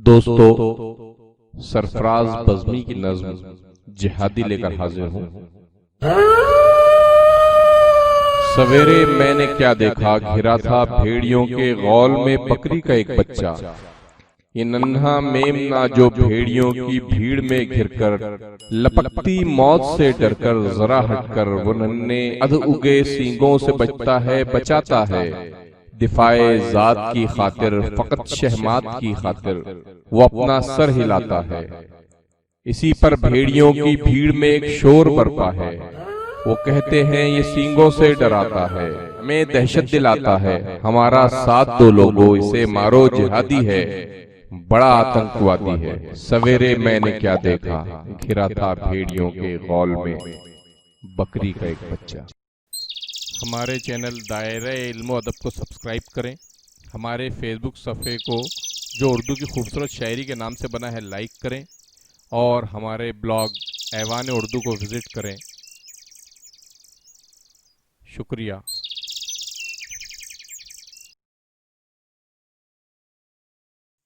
दोस्तों, सरफराज बज़मी की नज़्म जिहादी लेकर हाजिर हूँ। सवेरे मैंने क्या देखा, घिरा था भेड़ियों के गौल में बकरी का एक बच्चा। ये नन्हा मेमना जो भेड़ियों की भीड़ में घिरकर लपकती मौत से डरकर जरा हटकर वो नन्हे अध उगे सींगों से बचता है, बचाता है दिफाए जात की खातिर, फकत शहमात की खातिर वो अपना सर हिलाता है। इसी पर भेड़ियों की भीड़ में एक शोर बरपा है। वो कहते हैं ये सींगों से डराता है, हमें दहशत दिलाता है, हमारा साथ दो लोगों, इसे मारो जिहादी है, बड़ा आतंकवादी है। सवेरे मैंने क्या देखा, घिरा था भेड़ियों के गौल में बकरी का एक बच्चा। हमारे चैनल दायरे इल्म अदब को सब्सक्राइब करें। हमारे फेसबुक सफ़े को जो उर्दू की खूबसूरत शायरी के नाम से बना है लाइक करें, और हमारे ब्लॉग ऐवान उर्दू को विज़िट करें। शुक्रिया।